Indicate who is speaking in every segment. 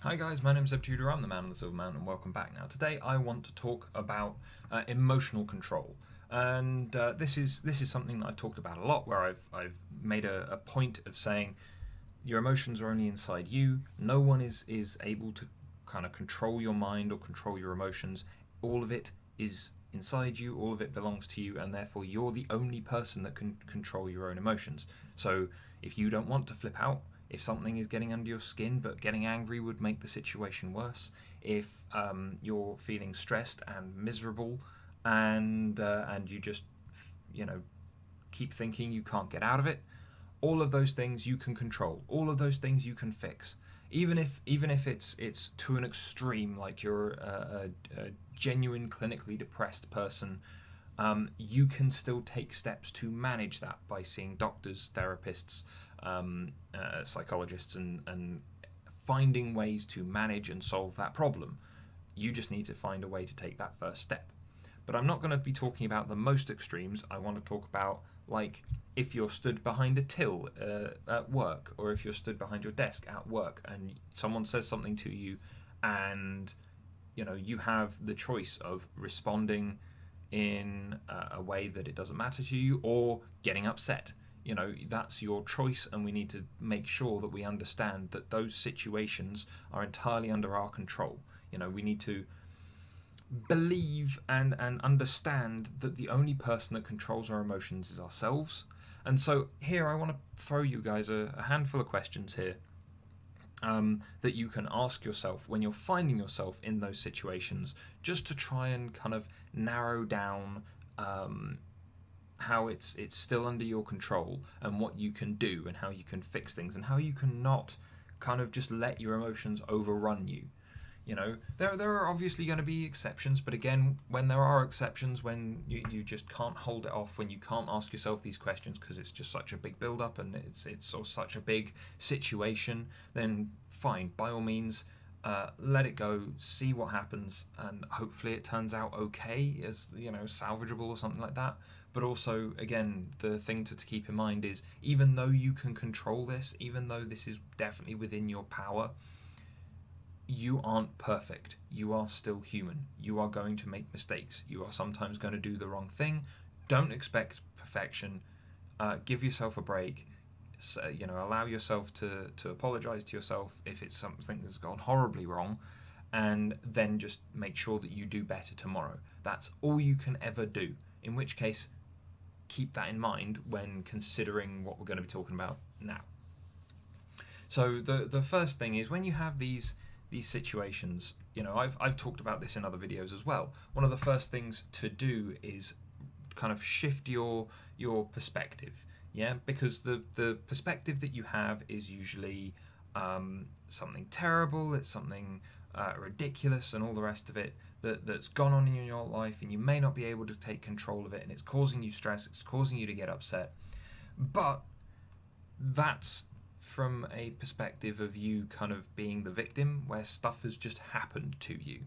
Speaker 1: Hi guys, my name is Eb Tudor, I'm the man on the Silver Mountain, and welcome back. Now today I want to talk about emotional control, and this is something that I've talked about a lot, where I've made a point of saying your emotions are only inside you. No one is able to kind of control your mind or control your emotions. All of it is inside you, all of it belongs to you, and therefore you're the only person that can control your own emotions. So if you don't want to flip out, if something is getting under your skin but getting angry would make the situation worse, if you're feeling stressed and miserable, and you just you know keep thinking you can't get out of it, all of those things you can control, all of those things you can fix. Even if it's to an extreme, like you're a genuine clinically depressed person, you can still take steps to manage that by seeing doctors, therapists, psychologists, and finding ways to manage and solve that problem. You just need to find a way to take that first step. But I'm not going to be talking about the most extremes. I want to talk about, like, if you're stood behind a till at work, or if you're stood behind your desk at work and someone says something to you, and you have the choice of responding in a way that it doesn't matter to you, or getting upset. That's your choice, and we need to make sure that we understand that those situations are entirely under our control. We need to believe and understand that the only person that controls our emotions is ourselves. And so here I want to throw you guys a handful of questions here, that you can ask yourself when you're finding yourself in those situations, just to try and kind of narrow down how it's still under your control, and what you can do, and how you can fix things, and how you can not kind of just let your emotions overrun you. There are obviously going to be exceptions, but again, when there are exceptions, when you just can't hold it off, when you can't ask yourself these questions because it's just such a big build up, and it's such a big situation, then fine, by all means, let it go, see what happens, and hopefully it turns out okay, as salvageable or something like that. But also, again, the thing to keep in mind is, even though you can control this, even though this is definitely within your power, you aren't perfect. You are still human. You are going to make mistakes. You are sometimes going to do the wrong thing. Don't expect perfection. Give yourself a break. So, allow yourself to apologize to yourself if it's something that's gone horribly wrong, and then just make sure that you do better tomorrow. That's all you can ever do. In which case, keep that in mind when considering what we're going to be talking about now. So the first thing is, when you have these situations, I've talked about this in other videos as well. One of the first things to do is kind of shift your perspective, because the perspective that you have is usually something terrible. It's something ridiculous and all the rest of it that's gone on in your life, and you may not be able to take control of it, and it's causing you stress. It's causing you to get upset. But that's from a perspective of you kind of being the victim, where stuff has just happened to you.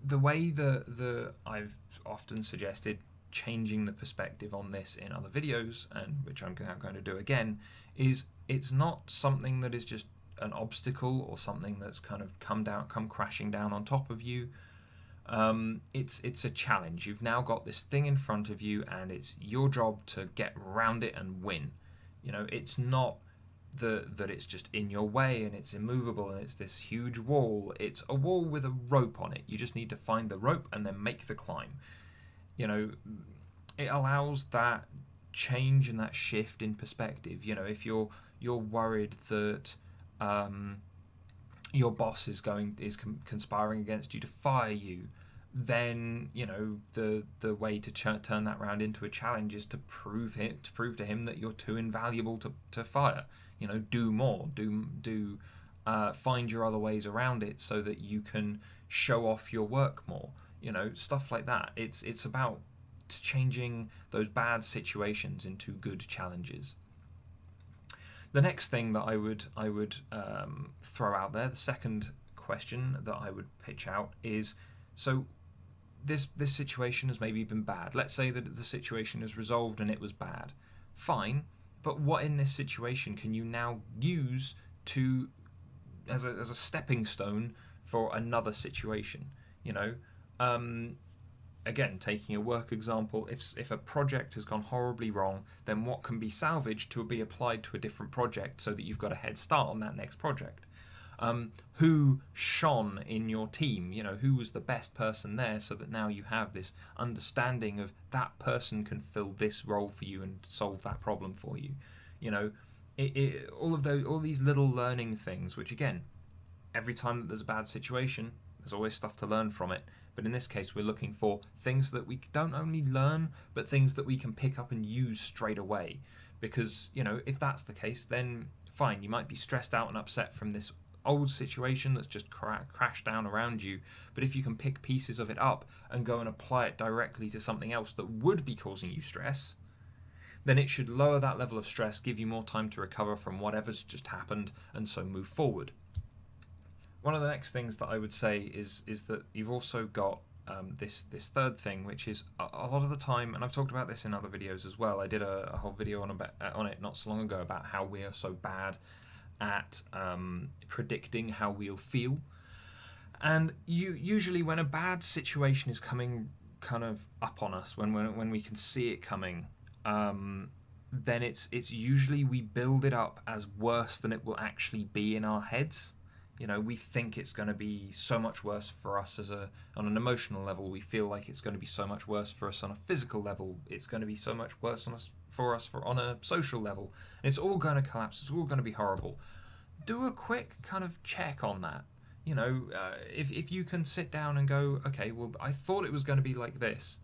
Speaker 1: The way that I've often suggested changing the perspective on this in other videos, and which I'm now going to do again, is it's not something that is just an obstacle or something that's kind of come crashing down on top of you. It's a challenge. You've now got this thing in front of you, and it's your job to get around it and win. It's not that it's just in your way and it's immovable and it's this huge wall. It's a wall with a rope on it. You just need to find the rope and then make the climb. It allows that change and that shift in perspective. If you're worried that your boss is conspiring against you to fire you, then the way to turn that round into a challenge is to prove to him that you're too invaluable to fire. Do more, find your other ways around it so that you can show off your work more. Stuff like that. It's about changing those bad situations into good challenges. The next thing that I would throw out there, the second question that I would pitch out is, so this situation has maybe been bad. Let's say that the situation is resolved and it was bad. Fine, but what in this situation can you now use to as a stepping stone for another situation. You know, again, taking a work example, if a project has gone horribly wrong, then what can be salvaged to be applied to a different project so that you've got a head start on that next project. Who shone in your team? You know, who was the best person there, so that now you have this understanding of that person can fill this role for you and solve that problem for you. You know, all these little learning things, which again, every time that there's a bad situation, there's always stuff to learn from it. But in this case, we're looking for things that we don't only learn, but things that we can pick up and use straight away. Because, you know, if that's the case, then fine, you might be stressed out and upset from this old situation that's just crashed down around you. But if you can pick pieces of it up and go and apply it directly to something else that would be causing you stress, then it should lower that level of stress, give you more time to recover from whatever's just happened, and so move forward. One of the next things that I would say is that you've also got this third thing, which is a lot of the time, and I've talked about this in other videos as well. I did a whole video on it not so long ago about how we are so bad at predicting how we'll feel. And usually when a bad situation is coming kind of up on us, when we can see it coming, then it's usually we build it up as worse than it will actually be in our heads. You know, we think it's going to be so much worse for us on an emotional level. We feel like it's going to be so much worse for us on a physical level. It's going to be so much worse for us on a social level. And it's all going to collapse. It's all going to be horrible. Do a quick kind of check on that. You know, if you can sit down and go, okay, well, I thought it was going to be like this,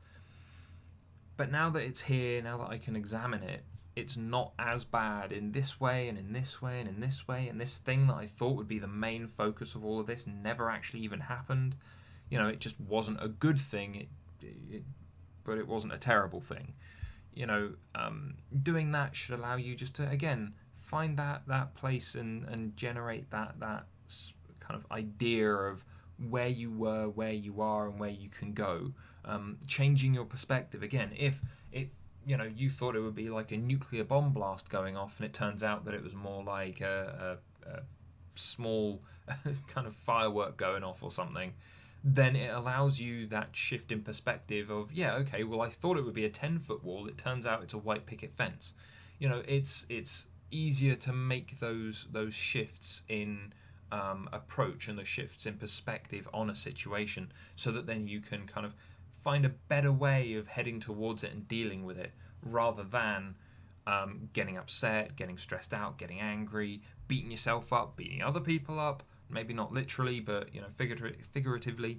Speaker 1: but now that it's here, now that I can examine it, it's not as bad in this way and in this way and in this way, and this thing that I thought would be the main focus of all of this never actually even happened. You know, it just wasn't a good thing, but it wasn't a terrible thing. You know, doing that should allow you just to, again, find that place and generate that kind of idea of where you were, where you are, and where you can go. Changing your perspective. Again, if you know, you thought it would be like a nuclear bomb blast going off, and it turns out that it was more like a small kind of firework going off or something, then it allows you that shift in perspective of, yeah, okay, well, I thought it would be a 10-foot wall. It turns out it's a white picket fence. You know, it's easier to make those shifts in approach and the shifts in perspective on a situation, so that then you can kind of find a better way of heading towards it and dealing with it, rather than getting upset, getting stressed out, getting angry, beating yourself up, beating other people up, maybe not literally, but, you know, figuratively.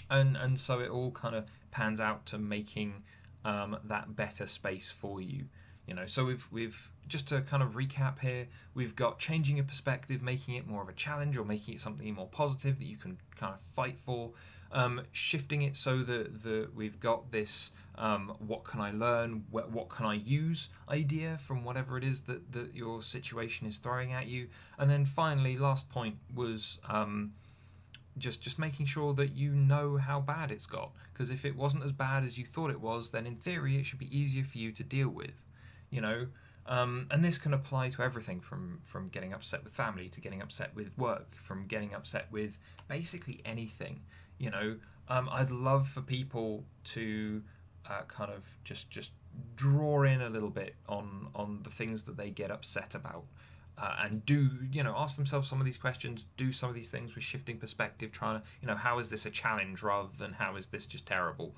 Speaker 1: And so it all kind of pans out to making that better space for you. You know, so we've just to kind of recap here, we've got changing your perspective, making it more of a challenge, or making it something more positive that you can kind of fight for. Shifting it so that we've got this what can I learn, what can I use idea from whatever it is that your situation is throwing at you. And then finally, last point was just making sure that you know how bad it's got, because if it wasn't as bad as you thought it was, then in theory it should be easier for you to deal with, you know. And this can apply to everything from getting upset with family to getting upset with work, from getting upset with basically anything. You know, I'd love for people to kind of just draw in a little bit on the things that they get upset about, and do, you know, ask themselves some of these questions, do some of these things with shifting perspective, trying to, you know, how is this a challenge rather than how is this just terrible,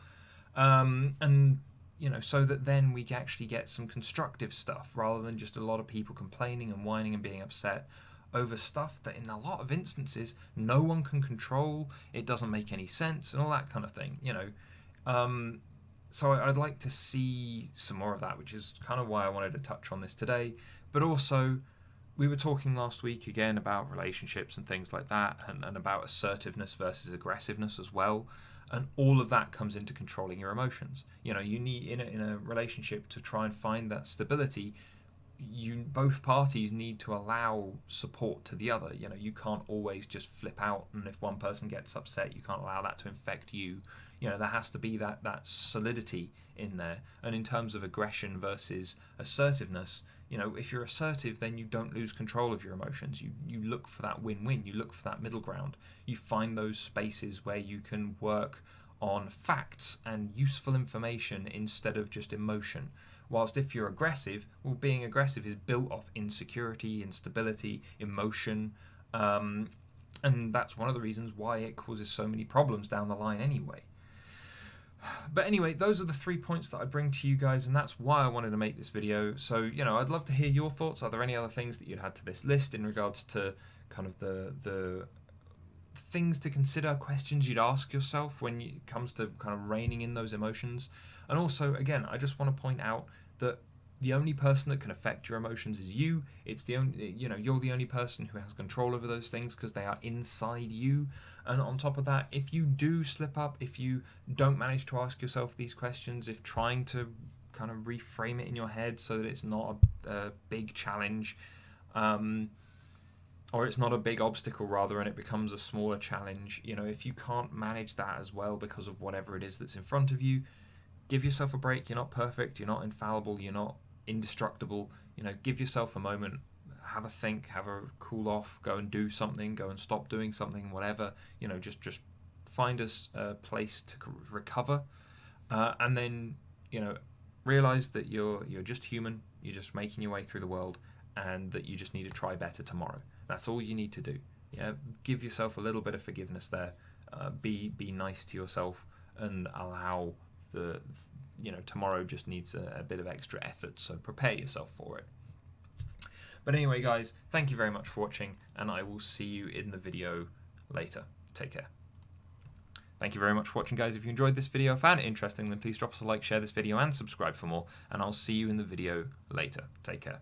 Speaker 1: and you know, so that then we actually get some constructive stuff rather than just a lot of people complaining and whining and being upset over stuff that in a lot of instances no one can control, it doesn't make any sense, and all that kind of thing, you know. So I'd like to see some more of that, which is kind of why I wanted to touch on this today. But also, we were talking last week again about relationships and things like that, and about assertiveness versus aggressiveness as well. And all of that comes into controlling your emotions. You know, you need in a relationship to try and find that stability. Both parties need to allow support to the other. You know, you can't always just flip out, and if one person gets upset, you can't allow that to infect you. You know, there has to be that solidity in there. And in terms of aggression versus assertiveness, You know, if you're assertive, then you don't lose control of your emotions. You look for that win-win. You look for that middle ground. You find those spaces where you can work on facts and useful information instead of just emotion. Whilst if you're aggressive, well, being aggressive is built off insecurity, instability, emotion, and that's one of the reasons why it causes so many problems down the line anyway. But anyway, those are the 3 points that I bring to you guys, and that's why I wanted to make this video. So, you know, I'd love to hear your thoughts. Are there any other things that you'd add to this list in regards to kind of the things to consider, questions you'd ask yourself when it comes to kind of reining in those emotions? And also, again, I just want to point out that the only person that can affect your emotions is you. It's the only, you know, you're the only person who has control over those things because they are inside you. And on top of that, if you do slip up, if you don't manage to ask yourself these questions, if trying to kind of reframe it in your head so that it's not a big challenge, or it's not a big obstacle rather, and it becomes a smaller challenge, you know, if you can't manage that as well because of whatever it is that's in front of you, give yourself a break. You're not perfect, you're not infallible, you're not indestructible. You know, give yourself a moment, have a think, have a cool off, go and do something, go and stop doing something, whatever. You know, just find a place to recover, and then, you know, realize that you're just human. You're just making your way through the world, and that you just need to try better tomorrow. That's all you need to do. Yeah, give yourself a little bit of forgiveness there. Be nice to yourself, and allow tomorrow just needs a bit of extra effort, so prepare yourself for it. But anyway, guys, thank you very much for watching, and I will see you in the video later. Take care. Thank you very much for watching, guys. If you enjoyed this video, found it interesting, then please drop us a like, share this video, and subscribe for more, and I'll see you in the video later. Take care.